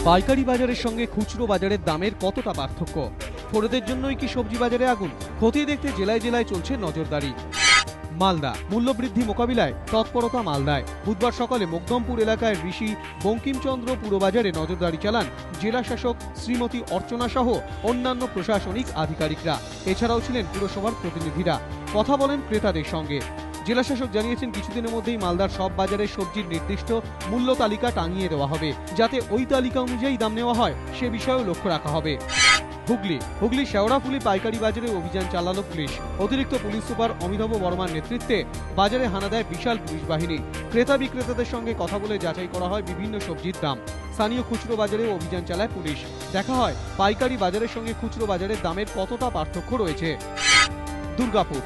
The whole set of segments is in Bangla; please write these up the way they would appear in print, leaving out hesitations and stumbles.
পাইকারি বাজারের সঙ্গে খুচরো বাজারের দামের কতটা পার্থক্য? খোরদের জন্যই কি সবজি বাজারে আগুন? খতিয়ে দেখতে জেলায় জেলায় চলছে নজরদারি। মালদা মূল্যবৃদ্ধি মোকাবিলায় তৎপরতা মালদায়। বুধবার সকালে মকদমপুর এলাকায় ঋষি বঙ্কিমচন্দ্র পুরবাজারে নজরদারি চালান জেলা শাসক শ্রীমতী অর্চনা সহ অন্যান্য প্রশাসনিক আধিকারিকরা। এছাড়াও ছিলেন পুরসভার প্রতিনিধিরা। কথা বলেন ক্রেতাদের সঙ্গে। জেলাশাসক জানিয়েছেন, কিছুদিনের মধ্যেই মালদার সব বাজারে সবজির নির্দিষ্ট মূল্য তালিকা টাঙিয়ে দেওয়া হবে, যাতে ওই তালিকা অনুযায়ী দাম নেওয়া হয় সে বিষয়েও লক্ষ্য রাখা হবে। হুগলি শেওড়াফুলি পাইকারি বাজারে অভিযান চালালো পুলিশ। অতিরিক্ত পুলিশ সুপার অমিতাভ বর্মার নেতৃত্বে বাজারে হানা দেয় বিশাল পুলিশ বাহিনী। ক্রেতা বিক্রেতাদের সঙ্গে কথা বলে যাচাই করা হয় বিভিন্ন সবজির দাম। স্থানীয় খুচরো বাজারেও অভিযান চালায় পুলিশ। দেখা হয় পাইকারি বাজারের সঙ্গে খুচরো বাজারের দামের কতটা পার্থক্য রয়েছে। দুর্গাপুর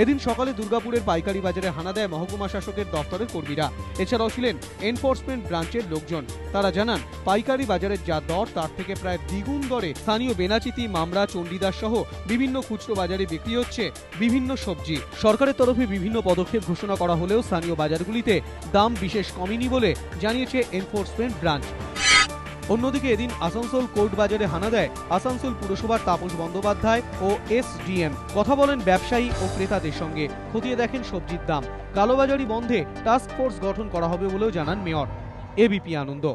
এদিন সকালে দুর্গাপুরের পাইকারি বাজারে হানা দেয় মহকুমা শাসকের দপ্তরের কর্মীরা। এছাড়াও ছিলেন এনফোর্সমেন্ট ব্রাঞ্চের লোকজন। তারা জানান, পাইকারি বাজারের যা দর তার থেকে প্রায় দ্বিগুণ দরে স্থানীয় বেনাচিতি, মামরা, চণ্ডীদাস সহ বিভিন্ন খুচরো বাজারে বিক্রি হচ্ছে বিভিন্ন সবজি। সরকারের তরফে বিভিন্ন পদক্ষেপ ঘোষণা করা হলেও স্থানীয় বাজারগুলিতে দাম বিশেষ কমেনি বলে জানিয়েছে এনফোর্সমেন্ট ব্রাঞ্চ। অন্যদিকে এদিন আসানসোল কোর্ট বাজারে হানা দেয় আসানসোল পুরসভার তাপস বন্দ্যোপাধ্যায় ও এসডিএম। কথা বলেন ব্যবসায়ী ও ক্রেতাদের সঙ্গে। খতিয়ে দেখেন সবজির দাম। কালোবাজারি বন্ধে টাস্ক ফোর্স গঠন করা হবে বলেও জানান মেয়র। এবিপি আনন্দ।